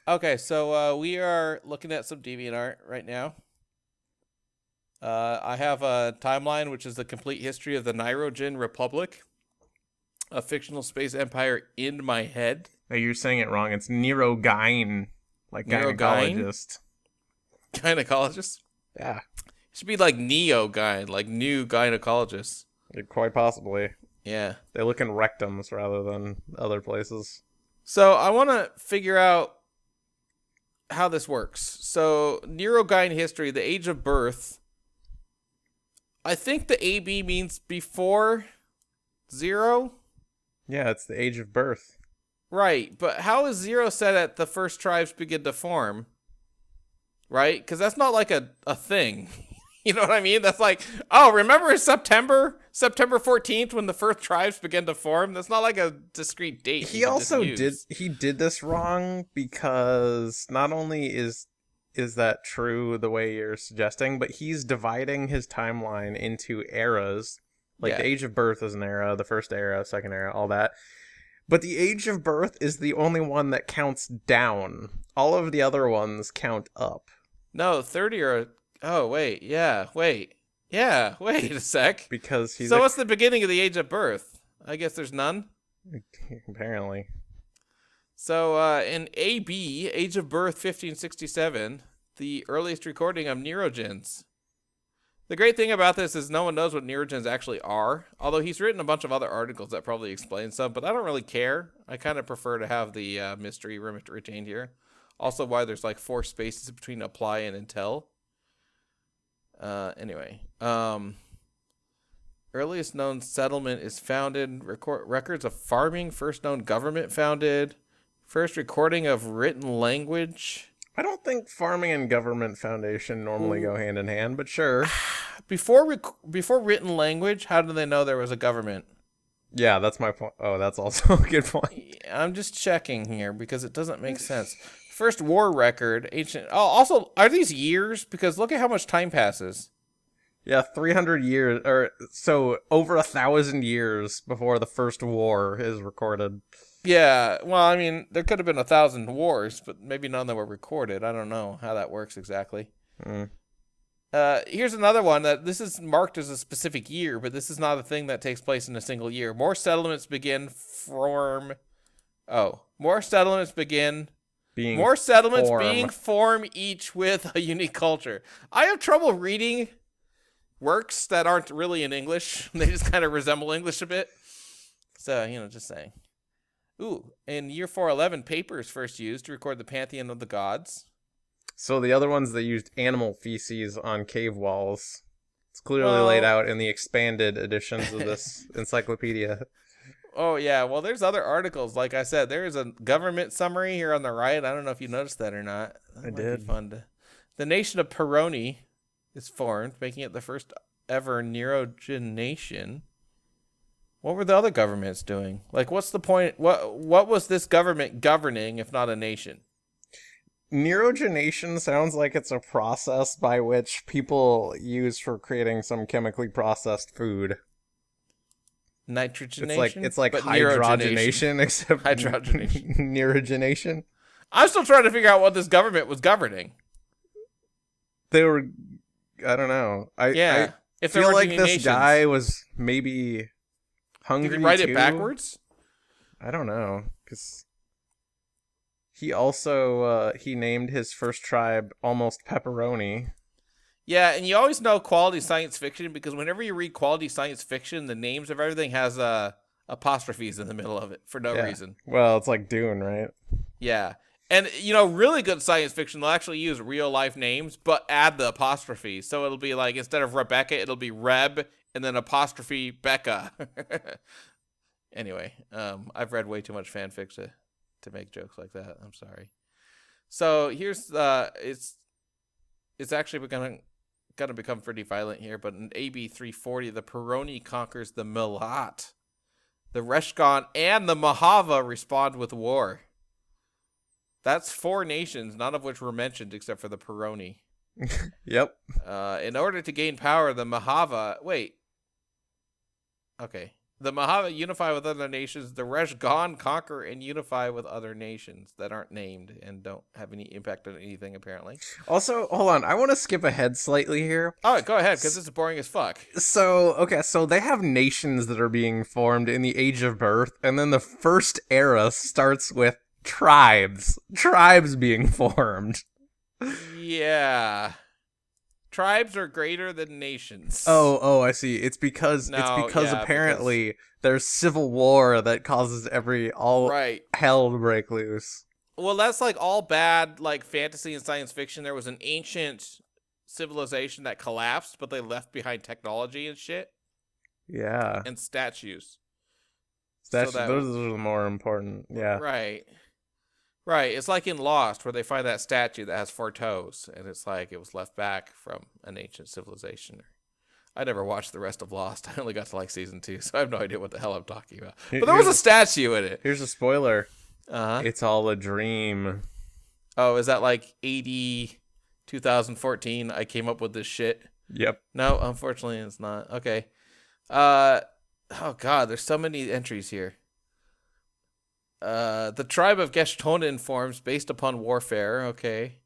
Okay, so we are looking at some DeviantArt right now. I have a timeline, which is the complete history of the Nirogen Republic, a fictional space empire in my head. Oh, you're saying it wrong. It's Neurogyne, like Neurogyne? gynecologist. Gynecologist? Yeah, It should be like Neo-Gyne, like new gynecologist. quite possibly. Yeah. They look in rectums rather than other places. So I want to figure out how this works. So Neurogyne history, the age of birth. I think the AB means before 0. Yeah, it's the age of birth. Right, but how is 0 set at the first tribes begin to form? Right? Because that's not like a thing. You know what I mean? That's like, oh, remember September 14th when the first tribes began to form? That's not like a discrete date. He also did this wrong because not only is that true the way you're suggesting, but he's dividing his timeline into eras. Like the age of birth is an era, the first era, second era, all that. But the age of birth is the only one that counts down. All of the other ones count up. No, 30 are... Oh, wait. Yeah, wait. Yeah, wait a sec. Because he's... So what's the beginning of the age of birth? I guess there's none? Apparently. So in AB, age of birth 1567, the earliest recording of neurogens. The great thing about this is no one knows what neurogens actually are, although he's written a bunch of other articles that probably explain some, but I don't really care. I kind of prefer to have the mystery retained here. Also why there's like 4 spaces between apply and until. Anyway, earliest known settlement is founded, records of farming, first known government founded, first recording of written language. I don't think farming and government foundation normally go hand in hand, but sure. Before written language, how do they know there was a government? Yeah, that's my point. Oh, that's also a good point. I'm just checking here because it doesn't make sense. First war record, ancient. Oh, also, are these years? Because look at how much time passes. Yeah, 300 years, or so over 1,000 years before the first war is recorded. Yeah, well, I mean, there could have been 1,000 wars, but maybe none that were recorded. I don't know how that works exactly. Here's another one that this is marked as a specific year, but this is not a thing that takes place in a single year. More settlements begin being formed each with a unique culture. I have trouble reading works that aren't really in English. They just kind of resemble English a bit. So, just saying. Ooh, in year 411, paper is first used to record the pantheon of the gods. So the other ones, they used animal feces on cave walls. It's clearly laid out in the expanded editions of this encyclopedia. Oh, yeah. Well, there's other articles. Like I said, there is a government summary here on the right. I don't know if you noticed that or not. I did. Be fun The nation of Peroni is formed, making it the first ever Neurogen nation. What were the other governments doing? Like, what's the point? What was this government governing if not a nation? Neurogenation sounds like it's a process by which people use for creating some chemically processed food. Nitrogenation? It's like hydrogenation, except hydrogenation. Neurogenation. I'm still trying to figure out what this government was governing. They were, I don't know. I feel like this guy was maybe hungry. Did he write it backwards? I don't know, because he also he named his first tribe Almost Pepperoni. Yeah, and you always know quality science fiction because whenever you read quality science fiction, the names of everything has apostrophes in the middle of it for no reason. Well, it's like Dune, right? Yeah. And, really good science fiction, they'll actually use real-life names, but add the apostrophe. So it'll be like, instead of Rebecca, it'll be Reb, and then apostrophe Becca. Anyway, I've read way too much fanfic to make jokes like that. I'm sorry. So here's it's actually gonna become pretty violent here, but in AB 340, the Peroni conquers the Milat. The Reshgon and the Mahava respond with war. That's 4 nations, none of which were mentioned except for the Peroni. Yep. In order to gain power, the Mahava... Wait. Okay. The Mojave unify with other nations. The Reshgon conquer and unify with other nations that aren't named and don't have any impact on anything, apparently. Also, hold on. I want to skip ahead slightly here. Oh, go ahead, because this is boring as fuck. So they have nations that are being formed in the Age of Birth, and then the first era starts with tribes. Tribes being formed. Yeah. Tribes are greater than nations. Oh, I see. It's because Yeah, apparently there's civil war that causes all right. hell to break loose. Well, that's like all bad, like fantasy and science fiction. There was an ancient civilization that collapsed, but they left behind technology and shit Yeah. and statues. Those are the more important. Yeah. Right. Right. It's like in Lost where they find that statue that has 4 toes, and it's like it was left back from an ancient civilization. I never watched the rest of Lost. I only got to like season 2, so I have no idea what the hell I'm talking about. But there was a statue in it. Here's a spoiler. Uh-huh. It's all a dream. Oh, is that like 2014? I came up with this shit. Yep. No, unfortunately it's not. Okay. Oh god, there's so many entries here. The tribe of Geshtonin forms based upon warfare. Okay.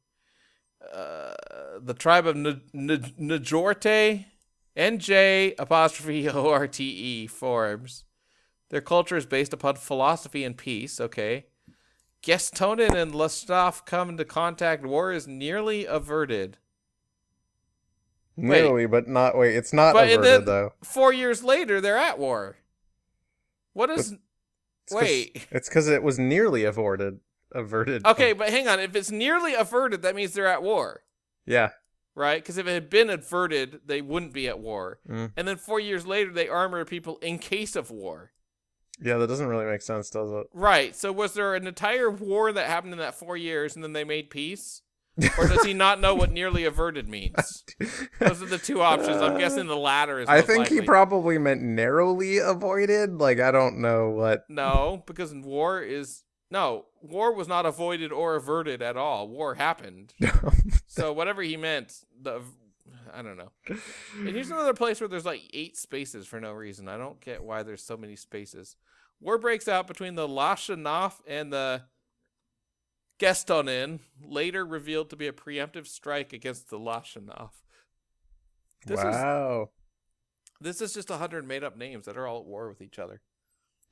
The tribe of Njorte, NJ''ORTE forms. Their culture is based upon philosophy and peace. Okay. Geshtonin and Lastaf come into contact. War is nearly averted. Nearly, but not. Wait, it's not averted though. 4 years later, they're at war. What is? Wait. It's because it was nearly averted. Okay, but hang on. If it's nearly averted, that means they're at war. Yeah. Right? Because if it had been averted, they wouldn't be at war. Mm. And then 4 years later, they armor people in case of war. Yeah, that doesn't really make sense, does it? Right. So was there an entire war that happened in that 4 years and then they made peace? Or does he not know what nearly averted means? Those are the two options. I'm guessing the latter is I most think likely. he probably meant narrowly avoided. Like, I don't know what. No, because war was not avoided or averted at all. War happened. So whatever he meant, I don't know. And here's another place where there's like 8 spaces for no reason. I don't get why there's so many spaces. War breaks out between the Lashanaf and the Gestonin, later revealed to be a preemptive strike against the Lashanaf. Wow. This is just 100 made-up names that are all at war with each other.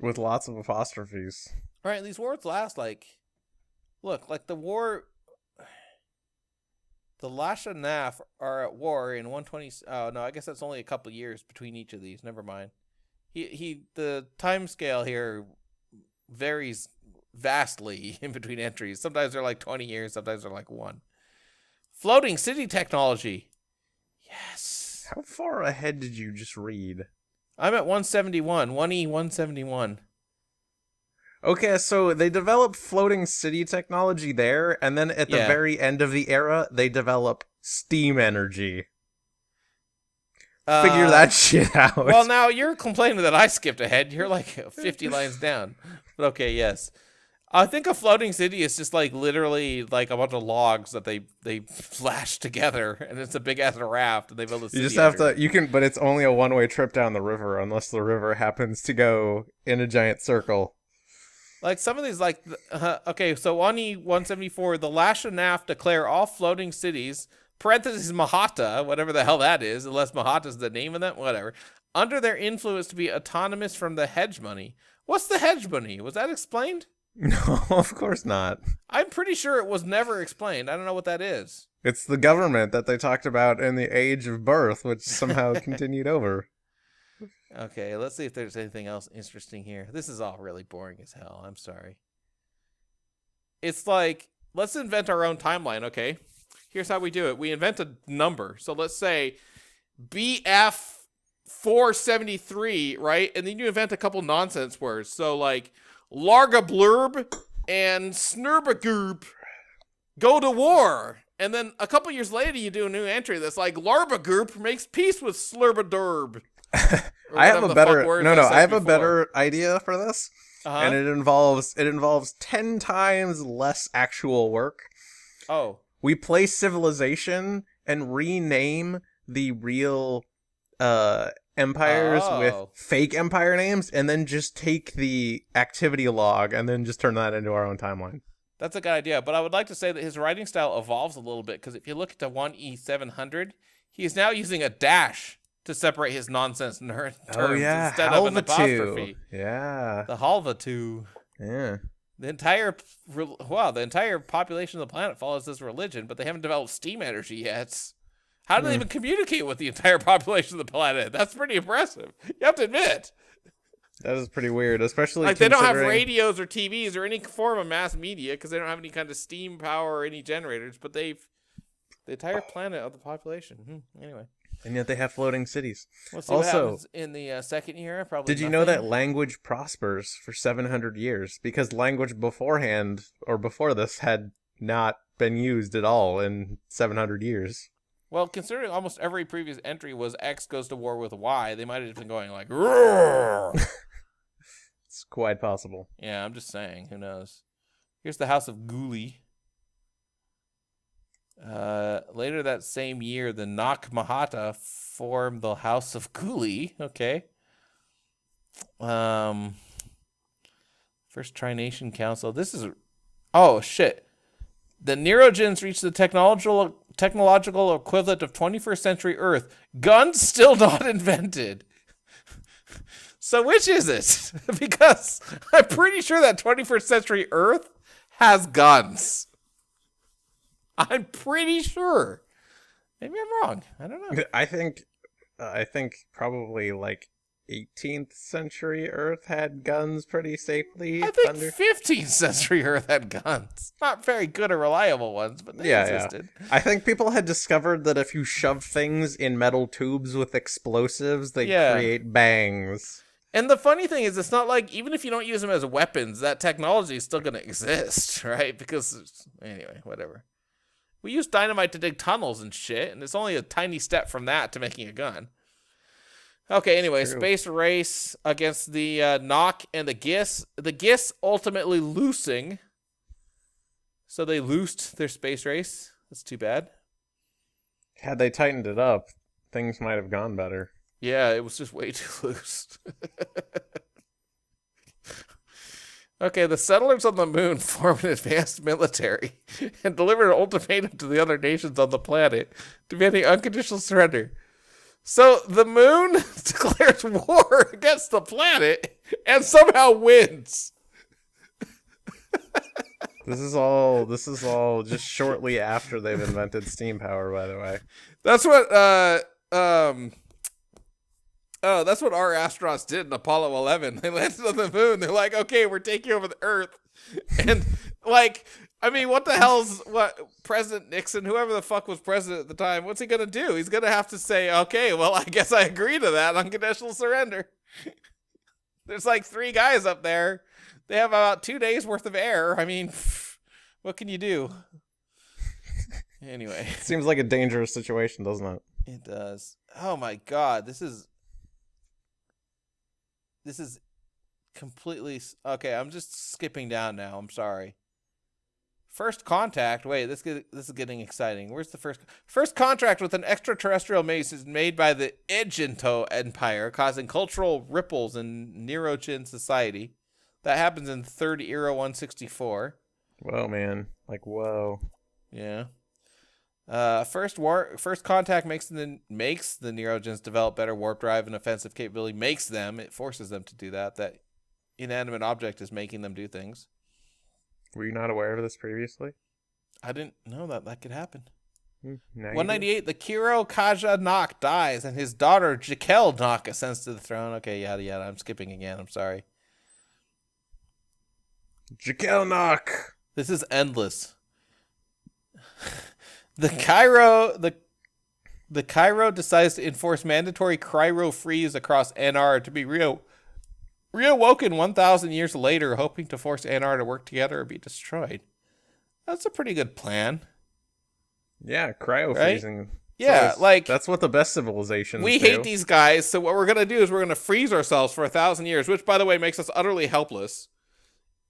With lots of apostrophes. Right, and these wars last like the war. The Lashanaf are at war in 120. Oh no, I guess that's only a couple years between each of these. Never mind. The time scale here varies vastly in between entries. Sometimes they're like 20 years. Sometimes they're like 1. Floating city technology. Yes. How far ahead did you just read? I'm at 171. 1E171. Okay, so they developed floating city technology there, and then at the very end of the era, they develop steam energy. Figure that shit out. Well, now you're complaining that I skipped ahead. You're like 50 lines down. But okay, yes. I think a floating city is just like literally like a bunch of logs that they flash together, and it's a big ass raft, and they build a city. You just have to. But it's only a one-way trip down the river, unless the river happens to go in a giant circle. Like some of these, like okay, so on E174, the Lashanaf declare all floating cities (parentheses Mahata), whatever the hell that is, unless Mahata's the name of them, whatever, under their influence to be autonomous from the hegemony. What's the hegemony? Was that explained? No, of course not. I'm pretty sure it was never explained. I don't know what that is. It's the government that they talked about in the Age of Birth, which somehow continued over. Okay, let's see if there's anything else interesting here. This is all really boring as hell. I'm sorry. It's like, let's invent our own timeline, okay? Here's how we do it. We invent a number. So let's say BF 473, right? And then you invent a couple nonsense words. So like Larga Blurb and Snurbagoop go to war. And then a couple years later, you do a new entry that's like Larbagoop makes peace with Slurbadurb. I have a better idea for this. And it involves 10 times less actual work. Oh. We play Civilization and rename the real empires with Oh, fake empire names and then just take the activity log and then just turn that into our own timeline. that's a good idea. But I would like to say that his writing style evolves a little bit because if you look at the 1E700, he is now using a dash to separate his nonsense terms Oh yeah, instead of an Halva2. apostrophe. Yeah. The Halva2. Yeah. The entire population of the planet follows this religion, but they haven't developed steam energy yet. How do they even communicate with the entire population of the planet? That's pretty impressive. You have to admit. That is pretty weird, especially Like, they don't have considering- radios or TVs or any form of mass media because they don't have any kind of steam power or any generators, but they've the entire planet of the population. Anyway. And yet they have floating cities. We'll see what Also, happens in the second year. Probably. did you know that language prospers for 700 years? Because language beforehand, or before this, had not been used at all in 700 years. Well, considering almost every previous entry was X goes to war with Y, they might have been going like, roar. It's quite possible. Yeah, I'm just saying. Who knows? Here's the House of Ghuli. Later that same year, the Nak Mahata formed the House of Ghuli. Okay. First Tri-Nation Council. This is... Oh, shit. The Neurogens reached the technological equivalent of 21st century Earth. Guns still not invented. So which is it? Because I'm pretty sure that 21st century Earth has guns. I'm pretty sure. Maybe I'm wrong. I don't know. I think probably like 18th century Earth had guns pretty safely. I think 15th century Earth had guns. Not very good or reliable ones, but they existed. Yeah. I think people had discovered that if you shove things in metal tubes with explosives, they create bangs. And the funny thing is, it's not like, even if you don't use them as weapons, that technology is still going to exist, right? Because, anyway, whatever. We use dynamite to dig tunnels and shit, and it's only a tiny step from that to making a gun. Okay, anyway, True. space race against the Nock and the Gis. The Gis ultimately losing. So they loosed their space race. That's too bad. Had they tightened it up, things might have gone better. Yeah, it was just way too loose. Okay, the settlers on the moon formed an advanced military and delivered an ultimatum to the other nations on the planet, demanding unconditional surrender. So the moon declares war against the planet and somehow wins. This is all just shortly after they've invented steam power, by the way. That's what that's what our astronauts did in Apollo 11. They landed on the moon. They're like, okay, we're taking over the Earth. And, like, I mean, what the hell's President Nixon, whoever the fuck was president at the time, what's he going to do? He's going to have to say, okay, well, I guess I agree to that unconditional surrender. There's like 3 guys up there. They have about 2 days worth of air. I mean, what can you do? Anyway. Seems like a dangerous situation, doesn't it? It does. Oh my God. This is completely... Okay, I'm just skipping down now. I'm sorry. First contact. Wait, this is getting exciting. Where's the first contact with an extraterrestrial mace is made by the Ejinto Empire, causing cultural ripples in Neurochin society. That happens in 3rd Era 164. Whoa, man. Like, whoa. Yeah. First contact makes the Neurogens develop better warp drive and offensive capability. It forces them to do that. That inanimate object is making them do things. Were you not aware of this previously? I didn't know that could happen. 198. The Kiro Kaja Nock dies, and his daughter Jaquel Nock ascends to the throne. Okay, yada yada. I'm skipping again. I'm sorry. Jaquel Nock. This is endless. The Cairo decides to enforce mandatory cryo freeze across NR to be reawoken 1,000 years later, hoping to force NR to work together or be destroyed. That's a pretty good plan. Yeah, cryo freezing. Right? Yeah, like... That's what the best civilizations We hate these guys, so what we're going to do is we're going to freeze ourselves for 1,000 years, which, by the way, makes us utterly helpless.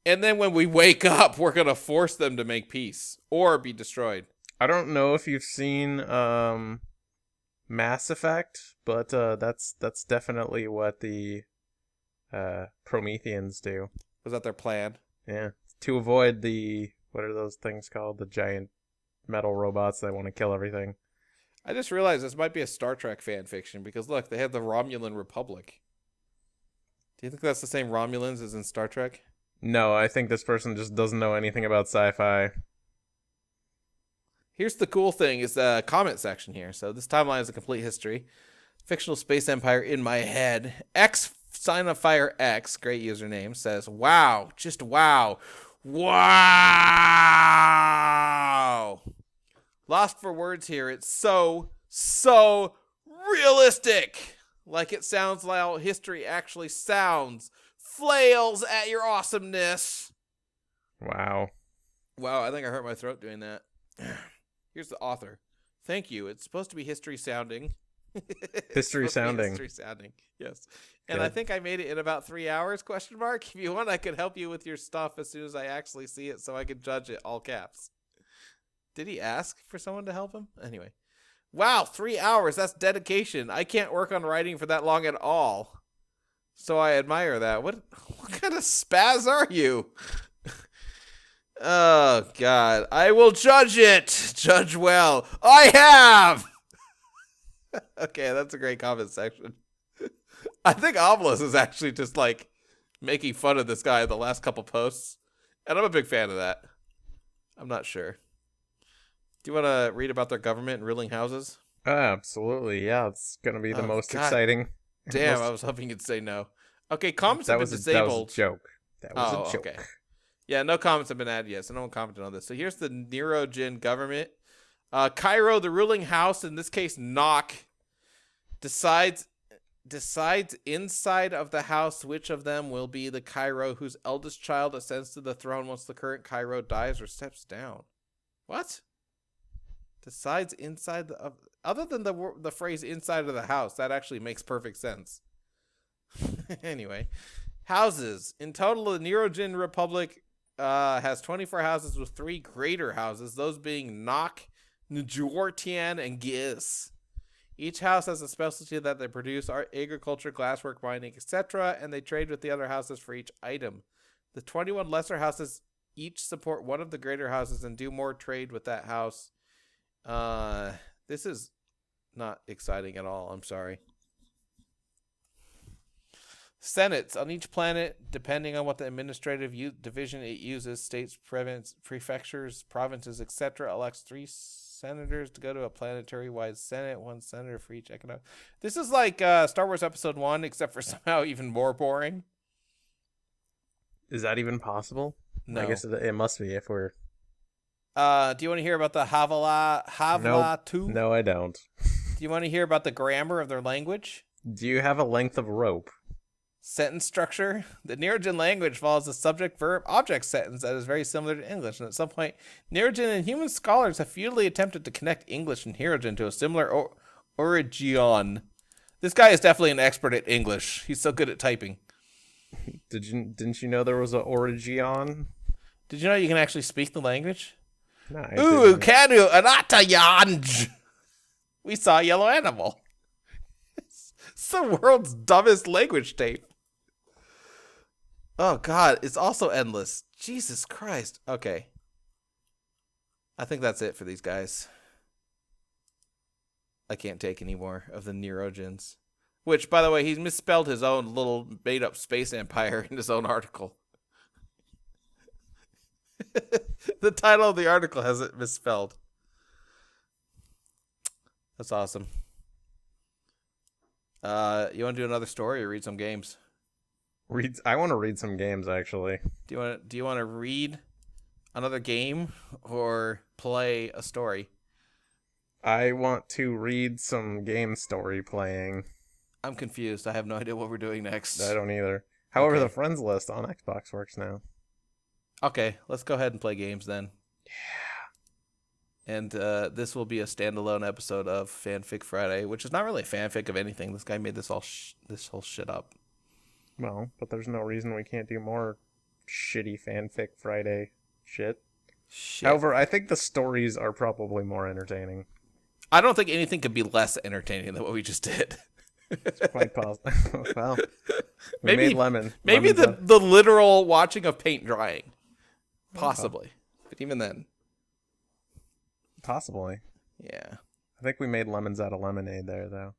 And then when we wake up, we're going to force them to make peace or be destroyed. I don't know if you've seen Mass Effect, but that's definitely what the Prometheans do. Was that their plan? Yeah, to avoid the what are those things called? The giant metal robots that want to kill everything. I just realized this might be a Star Trek fan fiction because look, they have the Romulan Republic. Do you think that's the same Romulans as in Star Trek? No, I think this person just doesn't know anything about sci-fi. Here's the cool thing is the comment section here. So this timeline is a complete history. Fictional space empire in my head. X Sign of Fire X, great username, says, wow, just wow. Wow. Lost for words here. It's so realistic. Like it sounds like how history actually sounds. Flails at your awesomeness. Wow. Wow, I think I hurt my throat doing that. Here's the author. Thank you. It's supposed to be history sounding. History sounding. History sounding. Yes. And Good. I think I made it in about 3 hours, question mark. If you want, I could help you with your stuff as soon as I actually see it so I can judge it, all caps. Did he ask for someone to help him? Anyway. Wow, 3 hours. That's dedication. I can't work on writing for that long at all. So I admire that. What kind of spaz are you? Oh, God. I will judge it. Judge well. I have! Okay, that's a great comment section. I think Obelisk is actually just, like, making fun of this guy in the last couple posts. And I'm a big fan of that. I'm not sure. Do you want to read about their government and ruling houses? Absolutely, yeah. It's going to be the most God. exciting. Damn, I was hoping you'd say no. Okay, comments have been That disabled. was a joke. That was a joke. Okay. Yeah, no comments have been added yet, so no one commented on this. So here's the Nerogen government. Cairo, the ruling house, in this case, Nock, decides inside of the house which of them will be the Cairo whose eldest child ascends to the throne once the current Cairo dies or steps down. What? Decides inside the... Other than the phrase inside of the house, that actually makes perfect sense. Anyway. Houses. In total, the Nerogen Republic has 24 houses with 3 greater houses, those being Nock, Njortian, and Giz. Each house has a specialty that they produce, agriculture, glasswork, mining, etc., and they trade with the other houses for each item. The 21 lesser houses each support one of the greater houses and do more trade with that house. This is not exciting at all. I'm sorry. Senates on each planet, depending on what the administrative division it uses, states, prefectures, provinces, etc., elects 3 senators to go to a planetary-wide senate, 1 senator for each economic. This is like Star Wars Episode 1, except for somehow even more boring. Is that even possible? No. I guess it must be if we're... Do you want to hear about the Havla 2? No, I don't. Do you want to hear about the grammar of their language? Do you have a length of rope? Sentence structure. The Nerogen language follows a subject-verb-object sentence that is very similar to English, and at some point, Nerogen and human scholars have futilely attempted to connect English and Nerogen to a similar origin. This guy is definitely an expert at English. He's so good at typing. Didn't you know there was an origin? Did you know you can actually speak the language? No, Ooh, canu anata yanj. We saw a yellow animal. It's the world's dumbest language tape. Oh, God. It's also endless. Jesus Christ. Okay. I think that's it for these guys. I can't take any more of the Nerogens. Which, by the way, he's misspelled his own little made-up space empire in his own article. The title of the article has it misspelled. That's awesome. You want to do another story or read some games? I want to read some games, actually. Do you want to read another game or play a story? I want to read some game story playing. I'm confused. I have no idea what we're doing next. I don't either. However, Okay. the friends list on Xbox works now. Okay, let's go ahead and play games then. Yeah. And this will be a standalone episode of Fanfic Friday, which is not really a fanfic of anything. This guy made this whole shit up. Well, but there's no reason we can't do more shitty Fanfic Friday shit. Shit. However, I think the stories are probably more entertaining. I don't think anything could be less entertaining than what we just did. It's quite possible. Well, we Maybe made lemon. maybe Lemons the literal watching of paint drying, possibly. But even then, possibly. yeah. I think we made lemons out of lemonade there, though.